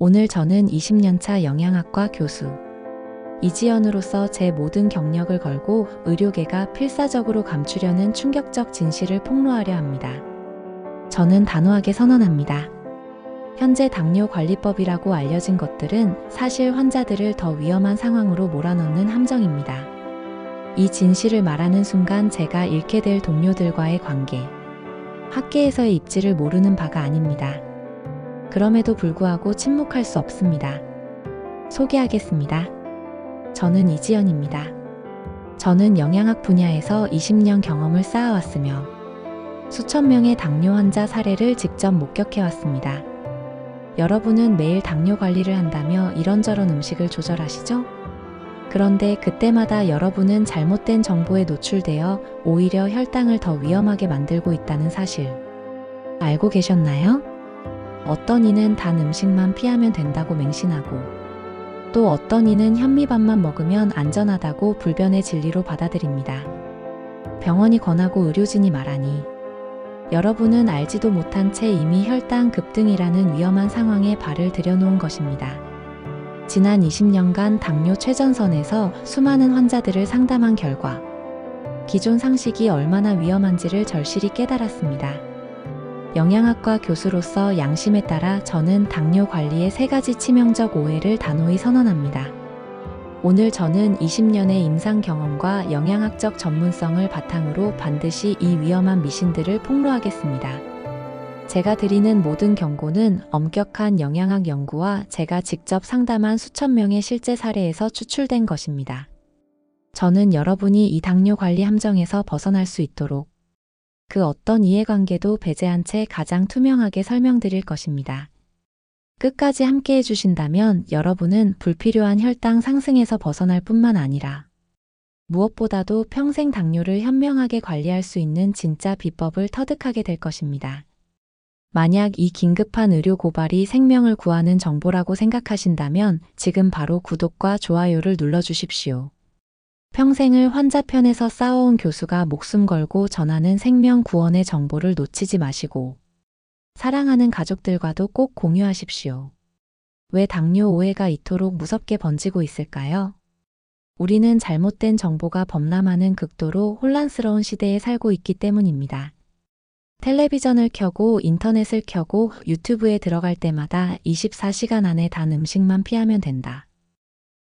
오늘 저는 20년차 영양학과 교수 이지연으로서 제 모든 경력을 걸고 의료계가 필사적으로 감추려는 충격적 진실을 폭로하려 합니다. 저는 단호하게 선언합니다. 현재 당뇨관리법이라고 알려진 것들은 사실 환자들을 더 위험한 상황으로 몰아넣는 함정입니다. 이 진실을 말하는 순간 제가 잃게 될 동료들과의 관계, 학계에서의 입지를 모르는 바가 아닙니다. 그럼에도 불구하고 침묵할 수 없습니다. 소개하겠습니다. 저는 이지연입니다. 저는 영양학 분야에서 20년 경험을 쌓아왔으며 수천 명의 당뇨 환자 사례를 직접 목격해왔습니다. 여러분은 매일 당뇨 관리를 한다며 이런저런 음식을 조절하시죠? 그런데 그때마다 여러분은 잘못된 정보에 노출되어 오히려 혈당을 더 위험하게 만들고 있다는 사실 알고 계셨나요? 어떤 이는 단 음식만 피하면 된다고 맹신하고 또 어떤 이는 현미밥만 먹으면 안전하다고 불변의 진리로 받아들입니다. 병원이 권하고 의료진이 말하니 여러분은 알지도 못한 채 이미 혈당 급등이라는 위험한 상황에 발을 들여놓은 것입니다. 지난 20년간 당뇨 최전선에서 수많은 환자들을 상담한 결과 기존 상식이 얼마나 위험한지를 절실히 깨달았습니다. 영양학과 교수로서 양심에 따라 저는 당뇨 관리의 3가지 치명적 오해를 단호히 선언합니다. 오늘 저는 20년의 임상 경험과 영양학적 전문성을 바탕으로 반드시 이 위험한 미신들을 폭로하겠습니다. 제가 드리는 모든 경고는 엄격한 영양학 연구와 제가 직접 상담한 수천 명의 실제 사례에서 추출된 것입니다. 저는 여러분이 이 당뇨 관리 함정에서 벗어날 수 있도록 그 어떤 이해관계도 배제한 채 가장 투명하게 설명드릴 것입니다. 끝까지 함께 해주신다면 여러분은 불필요한 혈당 상승에서 벗어날 뿐만 아니라 무엇보다도 평생 당뇨를 현명하게 관리할 수 있는 진짜 비법을 터득하게 될 것입니다. 만약 이 긴급한 의료 고발이 생명을 구하는 정보라고 생각하신다면 지금 바로 구독과 좋아요를 눌러주십시오. 평생을 환자 편에서 싸워온 교수가 목숨 걸고 전하는 생명 구원의 정보를 놓치지 마시고 사랑하는 가족들과도 꼭 공유하십시오. 왜 당뇨 오해가 이토록 무섭게 번지고 있을까요? 우리는 잘못된 정보가 범람하는 극도로 혼란스러운 시대에 살고 있기 때문입니다. 텔레비전을 켜고 인터넷을 켜고 유튜브에 들어갈 때마다 24시간 안에 단 음식만 피하면 된다.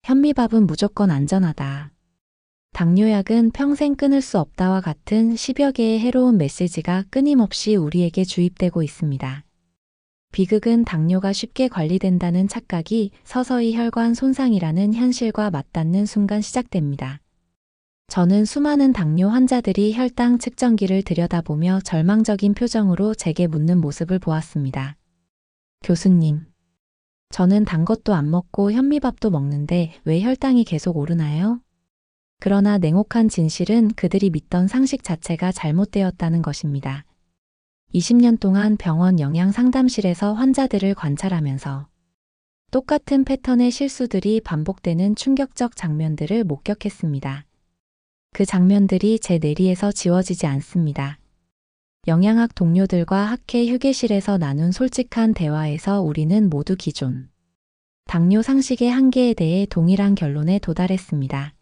현미밥은 무조건 안전하다. 당뇨약은 평생 끊을 수 없다와 같은 10여 개의 해로운 메시지가 끊임없이 우리에게 주입되고 있습니다. 비극은 당뇨가 쉽게 관리된다는 착각이 서서히 혈관 손상이라는 현실과 맞닿는 순간 시작됩니다. 저는 수많은 당뇨 환자들이 혈당 측정기를 들여다보며 절망적인 표정으로 제게 묻는 모습을 보았습니다. 교수님, 저는 단 것도 안 먹고 현미밥도 먹는데 왜 혈당이 계속 오르나요? 그러나 냉혹한 진실은 그들이 믿던 상식 자체가 잘못되었다는 것입니다. 20년 동안 병원 영양 상담실에서 환자들을 관찰하면서 똑같은 패턴의 실수들이 반복되는 충격적 장면들을 목격했습니다. 그 장면들이 제 뇌리에서 지워지지 않습니다. 영양학 동료들과 학회 휴게실에서 나눈 솔직한 대화에서 우리는 모두 기존 당뇨 상식의 한계에 대해 동일한 결론에 도달했습니다.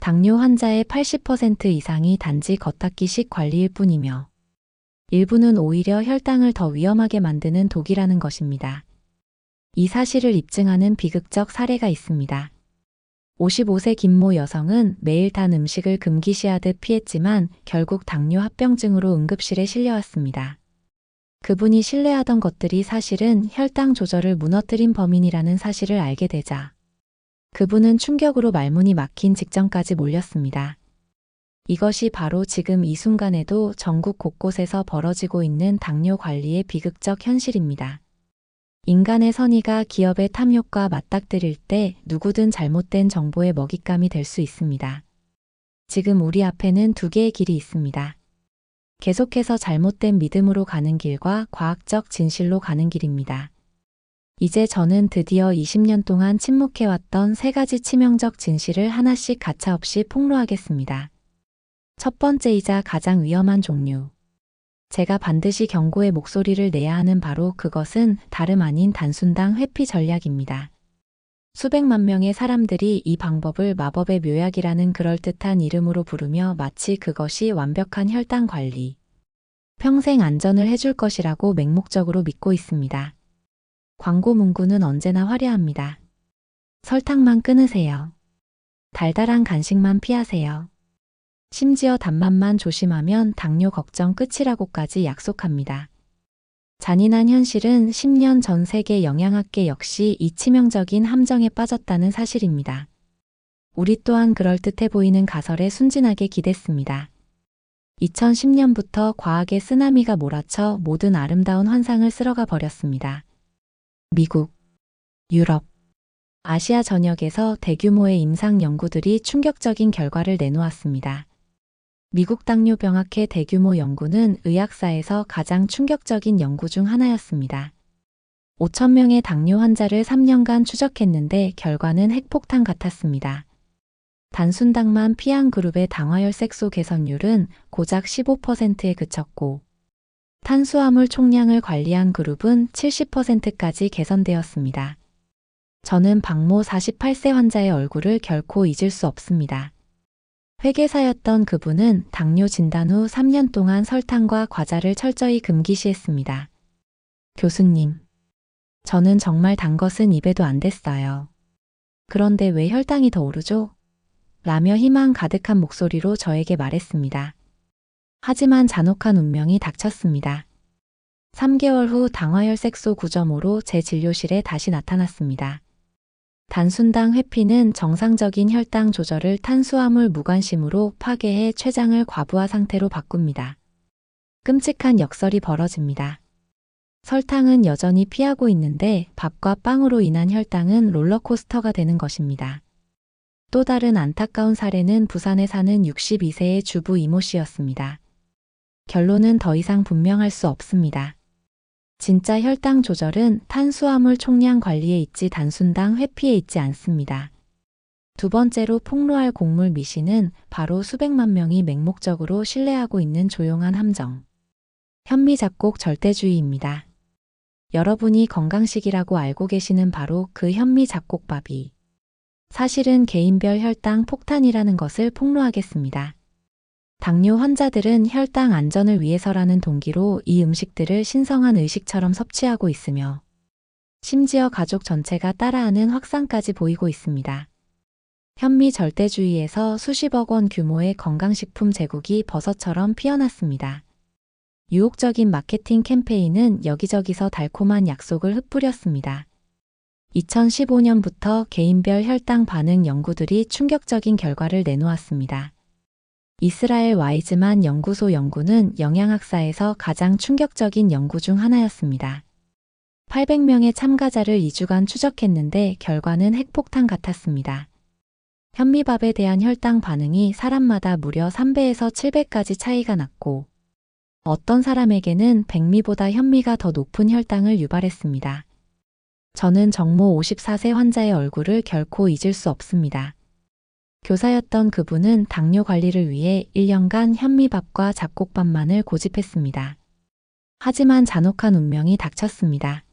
당뇨 환자의 80% 이상이 단지 겉닦기식 관리일 뿐이며 일부는 오히려 혈당을 더 위험하게 만드는 독이라는 것입니다. 이 사실을 입증하는 비극적 사례가 있습니다. 55세 김모 여성은 매일 단 음식을 금기시하듯 피했지만 결국 당뇨 합병증으로 응급실에 실려왔습니다. 그분이 신뢰하던 것들이 사실은 혈당 조절을 무너뜨린 범인이라는 사실을 알게 되자 그분은 충격으로 말문이 막힌 직전까지 몰렸습니다. 이것이 바로 지금 이 순간에도 전국 곳곳에서 벌어지고 있는 당뇨 관리의 비극적 현실입니다. 인간의 선의가 기업의 탐욕과 맞닥뜨릴 때 누구든 잘못된 정보의 먹잇감이 될 수 있습니다. 지금 우리 앞에는 2개의 길이 있습니다. 계속해서 잘못된 믿음으로 가는 길과 과학적 진실로 가는 길입니다. 이제 저는 드디어 20년 동안 침묵해왔던 3가지 치명적 진실을 하나씩 가차없이 폭로하겠습니다. 첫 번째이자 가장 위험한 종류. 제가 반드시 경고의 목소리를 내야 하는 바로 그것은 다름 아닌 단순당 회피 전략입니다. 수백만 명의 사람들이 이 방법을 마법의 묘약이라는 그럴듯한 이름으로 부르며 마치 그것이 완벽한 혈당 관리, 평생 안전을 해줄 것이라고 맹목적으로 믿고 있습니다. 광고 문구는 언제나 화려합니다. 설탕만 끊으세요. 달달한 간식만 피하세요. 심지어 단맛만 조심하면 당뇨 걱정 끝이라고까지 약속합니다. 잔인한 현실은 10년 전 세계 영양학계 역시 이 치명적인 함정에 빠졌다는 사실입니다. 우리 또한 그럴듯해 보이는 가설에 순진하게 기댔습니다. 2010년부터 과학의 쓰나미가 몰아쳐 모든 아름다운 환상을 쓸어가 버렸습니다. 미국, 유럽, 아시아 전역에서 대규모의 임상 연구들이 충격적인 결과를 내놓았습니다. 미국 당뇨병학회 대규모 연구는 의학사에서 가장 충격적인 연구 중 하나였습니다. 5,000명의 당뇨 환자를 3년간 추적했는데 결과는 핵폭탄 같았습니다. 단순당만 피한 그룹의 당화혈색소 개선율은 고작 15%에 그쳤고, 탄수화물 총량을 관리한 그룹은 70%까지 개선되었습니다. 저는 박모 48세 환자의 얼굴을 결코 잊을 수 없습니다. 회계사였던 그분은 당뇨 진단 후 3년 동안 설탕과 과자를 철저히 금기시했습니다. 교수님, 저는 정말 단 것은 입에도 안 댔어요. 그런데 왜 혈당이 더 오르죠? 라며 희망 가득한 목소리로 저에게 말했습니다. 하지만 잔혹한 운명이 닥쳤습니다. 3개월 후 당화혈색소 9.5로 제 진료실에 다시 나타났습니다. 단순당 회피는 정상적인 혈당 조절을 탄수화물 무관심으로 파괴해 췌장을 과부하 상태로 바꿉니다. 끔찍한 역설이 벌어집니다. 설탕은 여전히 피하고 있는데 밥과 빵으로 인한 혈당은 롤러코스터가 되는 것입니다. 또 다른 안타까운 사례는 부산에 사는 62세의 주부 이모 씨였습니다. 결론은 더 이상 분명할 수 없습니다. 진짜 혈당 조절은 탄수화물 총량 관리에 있지 단순당 회피에 있지 않습니다. 두 번째로 폭로할 곡물 미신은 바로 수백만 명이 맹목적으로 신뢰하고 있는 조용한 함정. 현미잡곡 절대주의입니다. 여러분이 건강식이라고 알고 계시는 바로 그 현미잡곡밥이 사실은 개인별 혈당 폭탄이라는 것을 폭로하겠습니다. 당뇨 환자들은 혈당 안전을 위해서라는 동기로 이 음식들을 신성한 의식처럼 섭취하고 있으며 심지어 가족 전체가 따라하는 확산까지 보이고 있습니다. 현미 절대주의에서 수십억 원 규모의 건강식품 제국이 버섯처럼 피어났습니다. 유혹적인 마케팅 캠페인은 여기저기서 달콤한 약속을 흩뿌렸습니다. 2015년부터 개인별 혈당 반응 연구들이 충격적인 결과를 내놓았습니다. 이스라엘 와이즈만 연구소 연구는 영양학사에서 가장 충격적인 연구 중 하나였습니다. 800명의 참가자를 2주간 추적했는데 결과는 핵폭탄 같았습니다. 현미밥에 대한 혈당 반응이 사람마다 무려 3배에서 7배까지 차이가 났고, 어떤 사람에게는 백미보다 현미가 더 높은 혈당을 유발했습니다. 저는 정모 54세 환자의 얼굴을 결코 잊을 수 없습니다. 교사였던 그분은 당뇨 관리를 위해 1년간 현미밥과 잡곡밥만을 고집했습니다. 하지만 잔혹한 운명이 닥쳤습니다.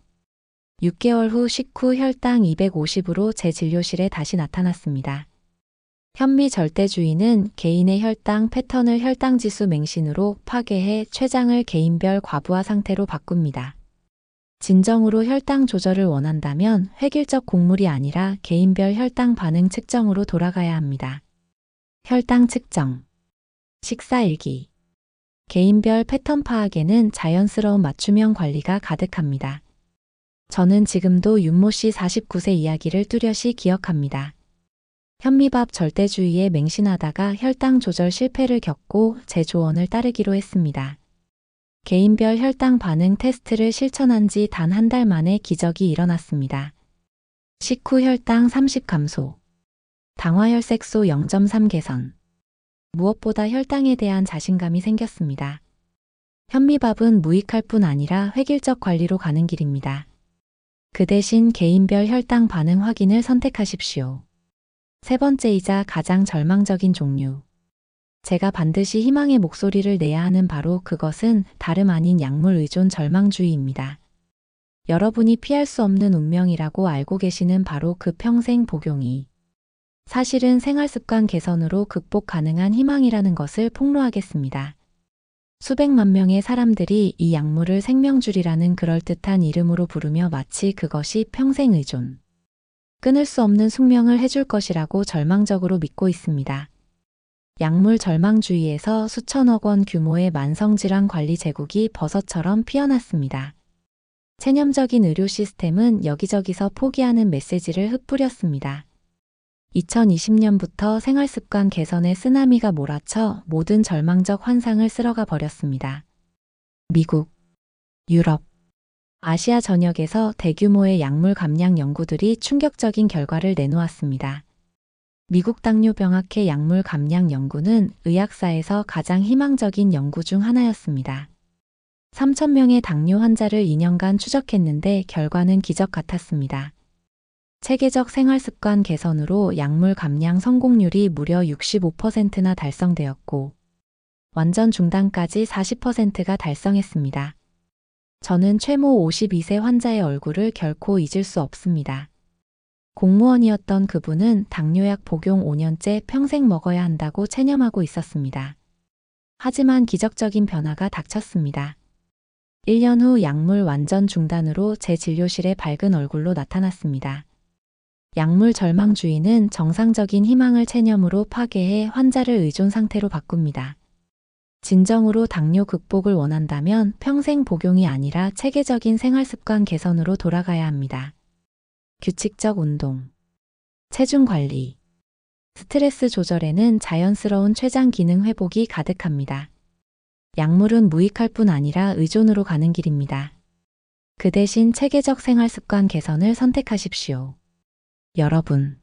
6개월 후 식후 혈당 250으로 제 진료실에 다시 나타났습니다. 현미 절대주의는 개인의 혈당 패턴을 혈당지수 맹신으로 파괴해 췌장을 개인별 과부하 상태로 바꿉니다. 진정으로 혈당 조절을 원한다면 획일적 곡물이 아니라 개인별 혈당 반응 측정으로 돌아가야 합니다. 혈당 측정, 식사일기, 개인별 패턴 파악에는 자연스러운 맞춤형 관리가 가득합니다. 저는 지금도 윤모 씨 49세 이야기를 뚜렷이 기억합니다. 현미밥 절대주의에 맹신하다가 혈당 조절 실패를 겪고 제 조언을 따르기로 했습니다. 개인별 혈당 반응 테스트를 실천한 지 단 한 달 만에 기적이 일어났습니다. 식후 혈당 30 감소, 당화혈색소 0.3 개선, 무엇보다 혈당에 대한 자신감이 생겼습니다. 현미밥은 무익할 뿐 아니라 획일적 관리로 가는 길입니다. 그 대신 개인별 혈당 반응 확인을 선택하십시오. 세 번째이자 가장 절망적인 종류. 제가 반드시 희망의 목소리를 내야 하는 바로 그것은 다름 아닌 약물 의존 절망주의입니다. 여러분이 피할 수 없는 운명이라고 알고 계시는 바로 그 평생 복용이 사실은 생활습관 개선으로 극복 가능한 희망이라는 것을 폭로하겠습니다. 수백만 명의 사람들이 이 약물을 생명줄이라는 그럴듯한 이름으로 부르며 마치 그것이 평생 의존, 끊을 수 없는 숙명을 해줄 것이라고 절망적으로 믿고 있습니다. 약물 절망주의에서 수천억 원 규모의 만성질환 관리 제국이 버섯처럼 피어났습니다. 체념적인 의료 시스템은 여기저기서 포기하는 메시지를 흩뿌렸습니다. 2020년부터 생활습관 개선의 쓰나미가 몰아쳐 모든 절망적 환상을 쓸어가 버렸습니다. 미국, 유럽, 아시아 전역에서 대규모의 약물 감량 연구들이 충격적인 결과를 내놓았습니다. 미국 당뇨병학회 약물 감량 연구는 의학사에서 가장 희망적인 연구 중 하나였습니다. 3,000명의 당뇨 환자를 2년간 추적했는데 결과는 기적 같았습니다. 체계적 생활습관 개선으로 약물 감량 성공률이 무려 65%나 달성되었고 완전 중단까지 40%가 달성했습니다. 저는 최모 52세 환자의 얼굴을 결코 잊을 수 없습니다. 공무원이었던 그분은 당뇨약 복용 5년째 평생 먹어야 한다고 체념하고 있었습니다. 하지만 기적적인 변화가 닥쳤습니다. 1년 후 약물 완전 중단으로 제 진료실에 밝은 얼굴로 나타났습니다. 약물 절망주의는 정상적인 희망을 체념으로 파괴해 환자를 의존 상태로 바꿉니다. 진정으로 당뇨 극복을 원한다면 평생 복용이 아니라 체계적인 생활습관 개선으로 돌아가야 합니다. 규칙적 운동, 체중 관리, 스트레스 조절에는 자연스러운 췌장 기능 회복이 가득합니다. 약물은 무익할 뿐 아니라 의존으로 가는 길입니다. 그 대신 체계적 생활습관 개선을 선택하십시오. 여러분,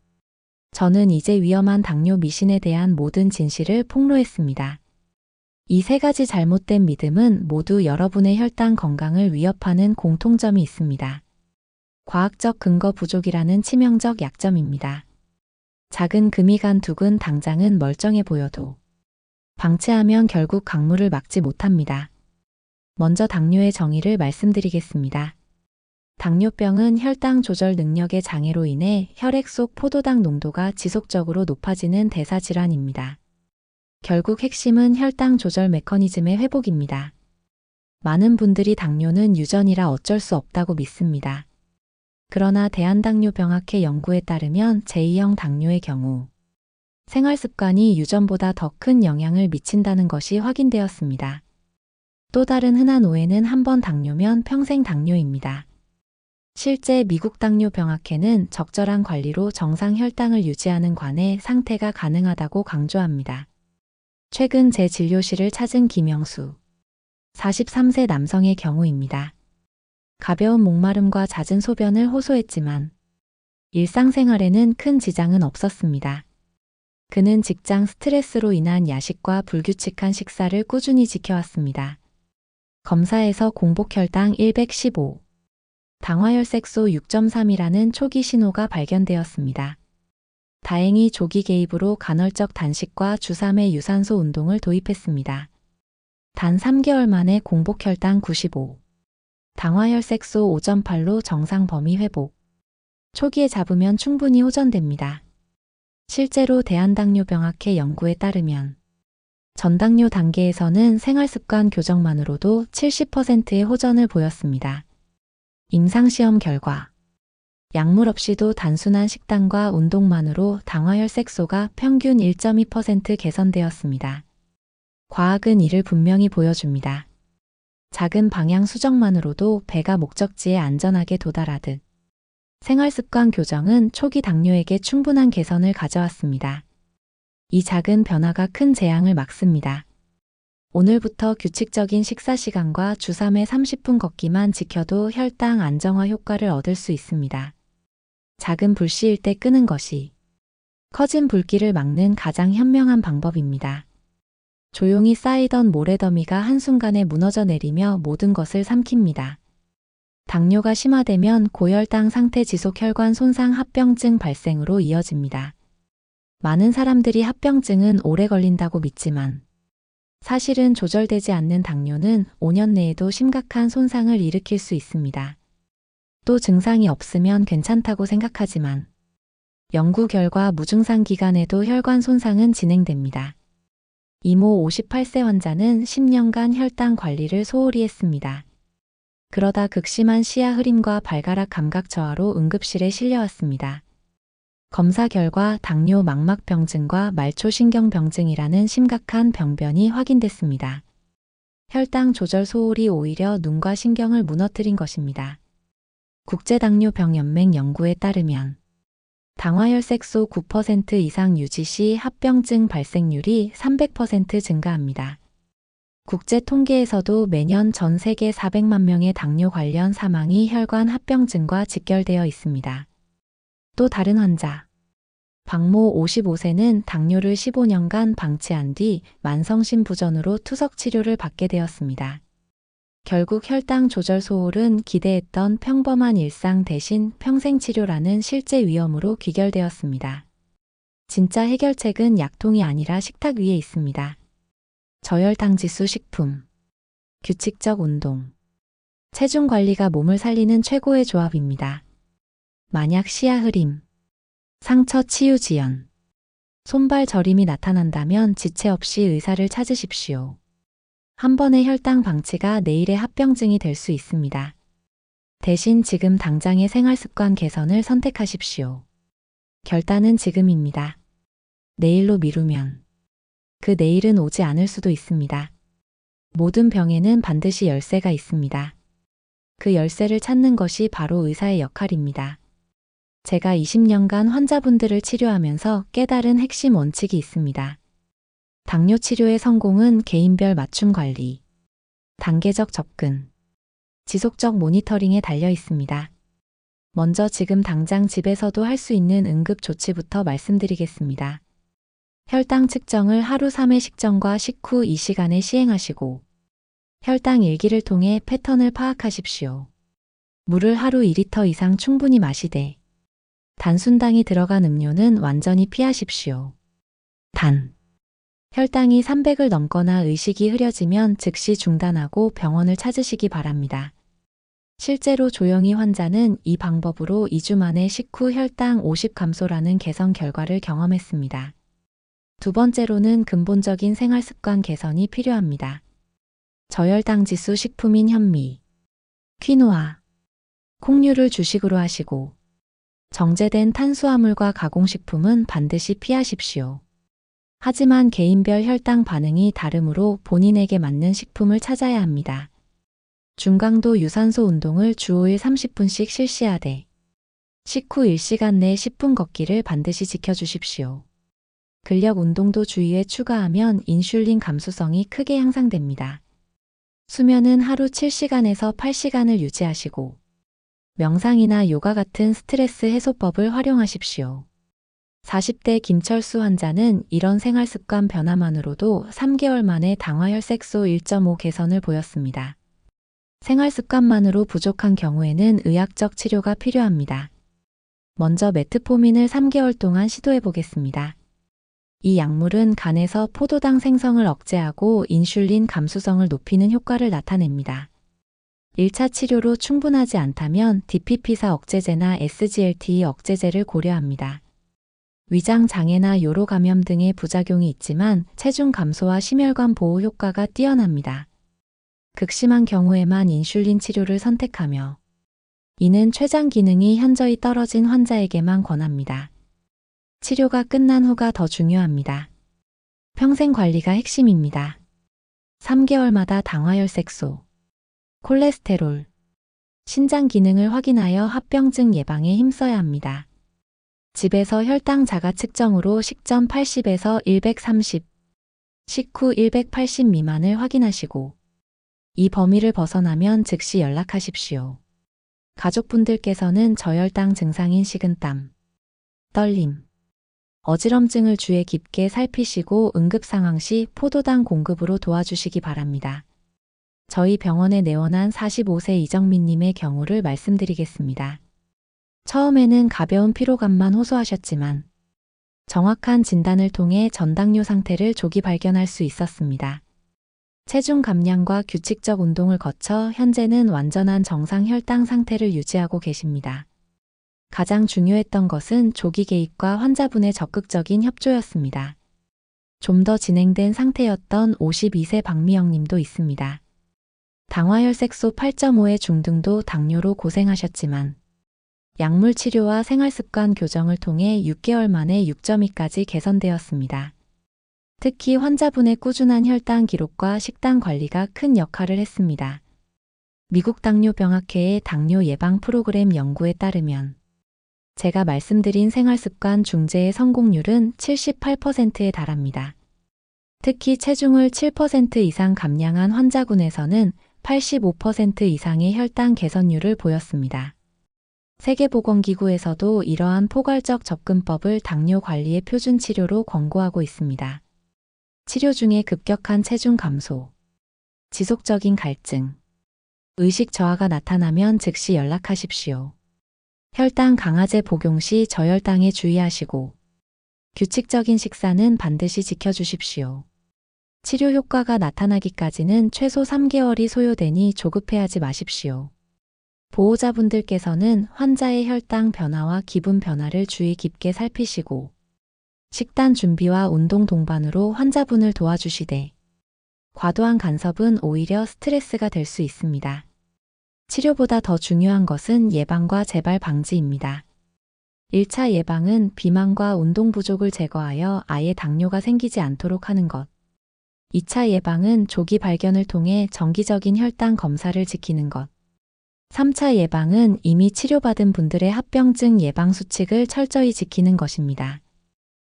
저는 이제 위험한 당뇨 미신에 대한 모든 진실을 폭로했습니다. 이 세 가지 잘못된 믿음은 모두 여러분의 혈당 건강을 위협하는 공통점이 있습니다. 과학적 근거 부족이라는 치명적 약점입니다. 작은 금이 간 두근 당장은 멀쩡해 보여도 방치하면 결국 강물을 막지 못합니다. 먼저 당뇨의 정의를 말씀드리겠습니다. 당뇨병은 혈당 조절 능력의 장애로 인해 혈액 속 포도당 농도가 지속적으로 높아지는 대사질환입니다. 결국 핵심은 혈당 조절 메커니즘의 회복입니다. 많은 분들이 당뇨는 유전이라 어쩔 수 없다고 믿습니다. 그러나 대한당뇨병학회 연구에 따르면 제2형 당뇨의 경우 생활습관이 유전보다 더 큰 영향을 미친다는 것이 확인되었습니다. 또 다른 흔한 오해는 한 번 당뇨면 평생 당뇨입니다. 실제 미국 당뇨병학회는 적절한 관리로 정상 혈당을 유지하는 관에 상태가 가능하다고 강조합니다. 최근 제 진료실을 찾은 김영수, 43세 남성의 경우입니다. 가벼운 목마름과 잦은 소변을 호소했지만 일상생활에는 큰 지장은 없었습니다. 그는 직장 스트레스로 인한 야식과 불규칙한 식사를 꾸준히 지켜왔습니다. 검사에서 공복혈당 115, 당화혈색소 6.3이라는 초기 신호가 발견되었습니다. 다행히 조기 개입으로 간헐적 단식과 주3회 유산소 운동을 도입했습니다. 단 3개월 만에 공복혈당 95, 당화혈색소 5.8로 정상 범위 회복. 초기에 잡으면 충분히 호전됩니다. 실제로 대한당뇨병학회 연구에 따르면 전당뇨 단계에서는 생활습관 교정만으로도 70%의 호전을 보였습니다. 임상시험 결과 약물 없이도 단순한 식단과 운동만으로 당화혈색소가 평균 1.2% 개선되었습니다. 과학은 이를 분명히 보여줍니다. 작은 방향 수정만으로도 배가 목적지에 안전하게 도달하듯 생활습관 교정은 초기 당뇨에게 충분한 개선을 가져왔습니다. 이 작은 변화가 큰 재앙을 막습니다. 오늘부터 규칙적인 식사 시간과 주3회 30분 걷기만 지켜도 혈당 안정화 효과를 얻을 수 있습니다. 작은 불씨일 때 끄는 것이 커진 불길을 막는 가장 현명한 방법입니다. 조용히 쌓이던 모래더미가 한순간에 무너져 내리며 모든 것을 삼킵니다. 당뇨가 심화되면 고혈당 상태 지속 혈관 손상 합병증 발생으로 이어집니다. 많은 사람들이 합병증은 오래 걸린다고 믿지만 사실은 조절되지 않는 당뇨는 5년 내에도 심각한 손상을 일으킬 수 있습니다. 또 증상이 없으면 괜찮다고 생각하지만 연구 결과 무증상 기간에도 혈관 손상은 진행됩니다. 이모 58세 환자는 10년간 혈당 관리를 소홀히 했습니다. 그러다 극심한 시야 흐림과 발가락 감각 저하로 응급실에 실려왔습니다. 검사 결과 당뇨 망막병증과 말초신경병증이라는 심각한 병변이 확인됐습니다. 혈당 조절 소홀이 오히려 눈과 신경을 무너뜨린 것입니다. 국제당뇨병연맹 연구에 따르면 당화혈색소 9% 이상 유지 시 합병증 발생률이 300% 증가합니다. 국제 통계에서도 매년 전 세계 400만 명의 당뇨 관련 사망이 혈관 합병증과 직결되어 있습니다. 또 다른 환자, 박모 55세는 당뇨를 15년간 방치한 뒤 만성심부전으로 투석 치료를 받게 되었습니다. 결국 혈당 조절 소홀은 기대했던 평범한 일상 대신 평생 치료라는 실제 위험으로 귀결되었습니다. 진짜 해결책은 약통이 아니라 식탁 위에 있습니다. 저혈당 지수 식품, 규칙적 운동, 체중 관리가 몸을 살리는 최고의 조합입니다. 만약 시야 흐림, 상처 치유 지연, 손발 저림이 나타난다면 지체 없이 의사를 찾으십시오. 한 번의 혈당 방치가 내일의 합병증이 될 수 있습니다. 대신 지금 당장의 생활습관 개선을 선택하십시오. 결단은 지금입니다. 내일로 미루면 그 내일은 오지 않을 수도 있습니다. 모든 병에는 반드시 열쇠가 있습니다. 그 열쇠를 찾는 것이 바로 의사의 역할입니다. 제가 20년간 환자분들을 치료하면서 깨달은 핵심 원칙이 있습니다. 당뇨 치료의 성공은 개인별 맞춤 관리, 단계적 접근, 지속적 모니터링에 달려 있습니다. 먼저 지금 당장 집에서도 할 수 있는 응급 조치부터 말씀드리겠습니다. 혈당 측정을 하루 3회 식전과 식후 2시간에 시행하시고 혈당 일기를 통해 패턴을 파악하십시오. 물을 하루 2리터 이상 충분히 마시되 단순당이 들어간 음료는 완전히 피하십시오. 혈당이 300을 넘거나 의식이 흐려지면 즉시 중단하고 병원을 찾으시기 바랍니다. 실제로 조영희 환자는 이 방법으로 2주 만에 식후 혈당 50 감소라는 개선 결과를 경험했습니다. 두 번째로는 근본적인 생활습관 개선이 필요합니다. 저혈당 지수 식품인 현미, 퀴노아, 콩류를 주식으로 하시고 정제된 탄수화물과 가공식품은 반드시 피하십시오. 하지만 개인별 혈당 반응이 다르므로 본인에게 맞는 식품을 찾아야 합니다. 중강도 유산소 운동을 주 5일 30분씩 실시하되 식후 1시간 내 10분 걷기를 반드시 지켜주십시오. 근력 운동도 주위에 추가하면 인슐린 감수성이 크게 향상됩니다. 수면은 하루 7시간에서 8시간을 유지하시고 명상이나 요가 같은 스트레스 해소법을 활용하십시오. 40대 김철수 환자는 이런 생활습관 변화만으로도 3개월 만에 당화혈색소 1.5 개선을 보였습니다. 생활습관만으로 부족한 경우에는 의학적 치료가 필요합니다. 먼저 메트포민을 3개월 동안 시도해 보겠습니다. 이 약물은 간에서 포도당 생성을 억제하고 인슐린 감수성을 높이는 효과를 나타냅니다. 1차 치료로 충분하지 않다면 DPP4 억제제나 SGLT2 억제제를 고려합니다. 위장 장애나 요로 감염 등의 부작용이 있지만 체중 감소와 심혈관 보호 효과가 뛰어납니다. 극심한 경우에만 인슐린 치료를 선택하며 이는 췌장 기능이 현저히 떨어진 환자에게만 권합니다. 치료가 끝난 후가 더 중요합니다. 평생 관리가 핵심입니다. 3개월마다 당화혈색소, 콜레스테롤, 신장 기능을 확인하여 합병증 예방에 힘써야 합니다. 집에서 혈당 자가 측정으로 식전 80에서 130, 식후 180 미만을 확인하시고 이 범위를 벗어나면 즉시 연락하십시오. 가족분들께서는 저혈당 증상인 식은땀, 떨림, 어지럼증을 주의 깊게 살피시고 응급 상황 시 포도당 공급으로 도와주시기 바랍니다. 저희 병원에 내원한 45세 이정민님의 경우를 말씀드리겠습니다. 처음에는 가벼운 피로감만 호소하셨지만 정확한 진단을 통해 전당뇨 상태를 조기 발견할 수 있었습니다. 체중 감량과 규칙적 운동을 거쳐 현재는 완전한 정상 혈당 상태를 유지하고 계십니다. 가장 중요했던 것은 조기 개입과 환자분의 적극적인 협조였습니다. 좀 더 진행된 상태였던 52세 박미영 님도 있습니다. 당화혈색소 8.5의 중등도 당뇨로 고생하셨지만 약물 치료와 생활습관 교정을 통해 6개월 만에 6.2까지 개선되었습니다. 특히 환자분의 꾸준한 혈당 기록과 식단 관리가 큰 역할을 했습니다. 미국 당뇨병학회의 당뇨 예방 프로그램 연구에 따르면 제가 말씀드린 생활습관 중재의 성공률은 78%에 달합니다. 특히 체중을 7% 이상 감량한 환자군에서는 85% 이상의 혈당 개선율을 보였습니다. 세계보건기구에서도 이러한 포괄적 접근법을 당뇨 관리의 표준 치료로 권고하고 있습니다. 치료 중에 급격한 체중 감소, 지속적인 갈증, 의식 저하가 나타나면 즉시 연락하십시오. 혈당 강화제 복용 시 저혈당에 주의하시고 규칙적인 식사는 반드시 지켜주십시오. 치료 효과가 나타나기까지는 최소 3개월이 소요되니 조급해하지 마십시오. 보호자분들께서는 환자의 혈당 변화와 기분 변화를 주의 깊게 살피시고 식단 준비와 운동 동반으로 환자분을 도와주시되 과도한 간섭은 오히려 스트레스가 될 수 있습니다. 치료보다 더 중요한 것은 예방과 재발 방지입니다. 1차 예방은 비만과 운동 부족을 제거하여 아예 당뇨가 생기지 않도록 하는 것. 2차 예방은 조기 발견을 통해 정기적인 혈당 검사를 지키는 것. 3차 예방은 이미 치료받은 분들의 합병증 예방 수칙을 철저히 지키는 것입니다.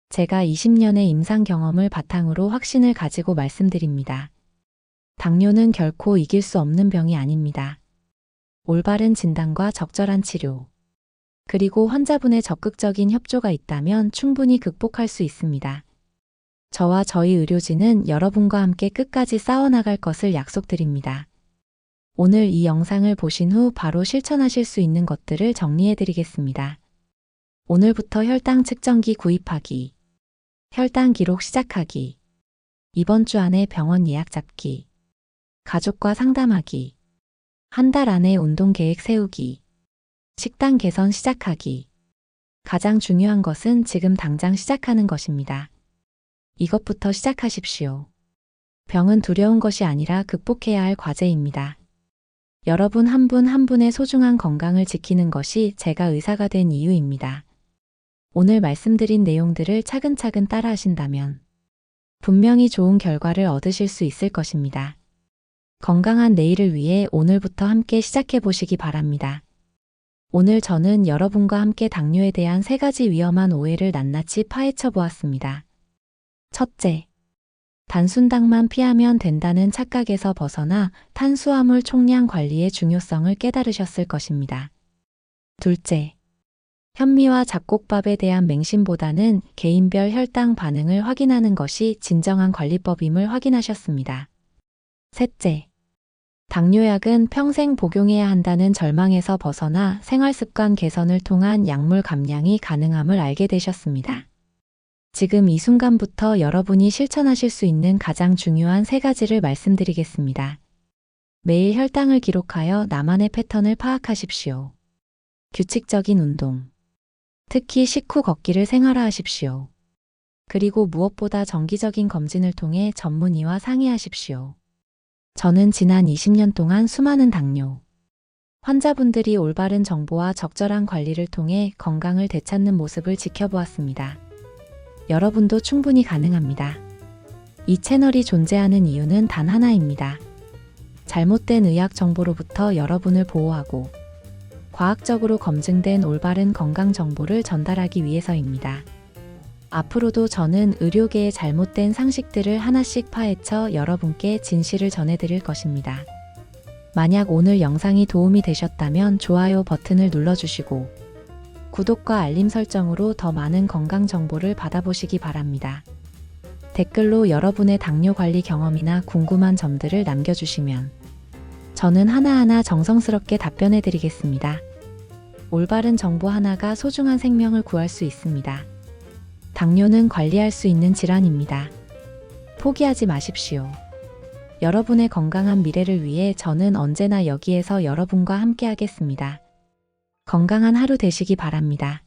제가 20년의 임상 경험을 바탕으로 확신을 가지고 말씀드립니다. 당뇨는 결코 이길 수 없는 병이 아닙니다. 올바른 진단과 적절한 치료, 그리고 환자분의 적극적인 협조가 있다면 충분히 극복할 수 있습니다. 저와 저희 의료진은 여러분과 함께 끝까지 싸워나갈 것을 약속드립니다. 오늘 이 영상을 보신 후 바로 실천하실 수 있는 것들을 정리해드리겠습니다. 오늘부터 혈당 측정기 구입하기, 혈당 기록 시작하기, 이번 주 안에 병원 예약 잡기, 가족과 상담하기, 한 달 안에 운동 계획 세우기, 식단 개선 시작하기. 가장 중요한 것은 지금 당장 시작하는 것입니다. 이것부터 시작하십시오. 병은 두려운 것이 아니라 극복해야 할 과제입니다. 여러분 한 분 한 분의 소중한 건강을 지키는 것이 제가 의사가 된 이유입니다. 오늘 말씀드린 내용들을 차근차근 따라하신다면 분명히 좋은 결과를 얻으실 수 있을 것입니다. 건강한 내일을 위해 오늘부터 함께 시작해 보시기 바랍니다. 오늘 저는 여러분과 함께 당뇨에 대한 3가지 위험한 오해를 낱낱이 파헤쳐 보았습니다. 첫째, 단순당만 피하면 된다는 착각에서 벗어나 탄수화물 총량 관리의 중요성을 깨달으셨을 것입니다. 둘째, 현미와 잡곡밥에 대한 맹신보다는 개인별 혈당 반응을 확인하는 것이 진정한 관리법임을 확인하셨습니다. 셋째, 당뇨약은 평생 복용해야 한다는 절망에서 벗어나 생활습관 개선을 통한 약물 감량이 가능함을 알게 되셨습니다. 지금 이 순간부터 여러분이 실천하실 수 있는 가장 중요한 3가지를 말씀드리겠습니다. 매일 혈당을 기록하여 나만의 패턴을 파악하십시오. 규칙적인 운동, 특히 식후 걷기를 생활화하십시오. 그리고 무엇보다 정기적인 검진을 통해 전문의와 상의하십시오. 저는 지난 20년 동안 수많은 당뇨 환자분들이 올바른 정보와 적절한 관리를 통해 건강을 되찾는 모습을 지켜보았습니다. 여러분도 충분히 가능합니다. 이 채널이 존재하는 이유는 단 하나입니다. 잘못된 의학 정보로부터 여러분을 보호하고 과학적으로 검증된 올바른 건강 정보를 전달하기 위해서입니다. 앞으로도 저는 의료계의 잘못된 상식들을 하나씩 파헤쳐 여러분께 진실을 전해드릴 것입니다. 만약 오늘 영상이 도움이 되셨다면 좋아요 버튼을 눌러주시고 구독과 알림 설정으로 더 많은 건강 정보를 받아보시기 바랍니다. 댓글로 여러분의 당뇨 관리 경험이나 궁금한 점들을 남겨주시면 저는 하나하나 정성스럽게 답변해드리겠습니다. 올바른 정보 하나가 소중한 생명을 구할 수 있습니다. 당뇨는 관리할 수 있는 질환입니다. 포기하지 마십시오. 여러분의 건강한 미래를 위해 저는 언제나 여기에서 여러분과 함께 하겠습니다. 건강한 하루 되시기 바랍니다.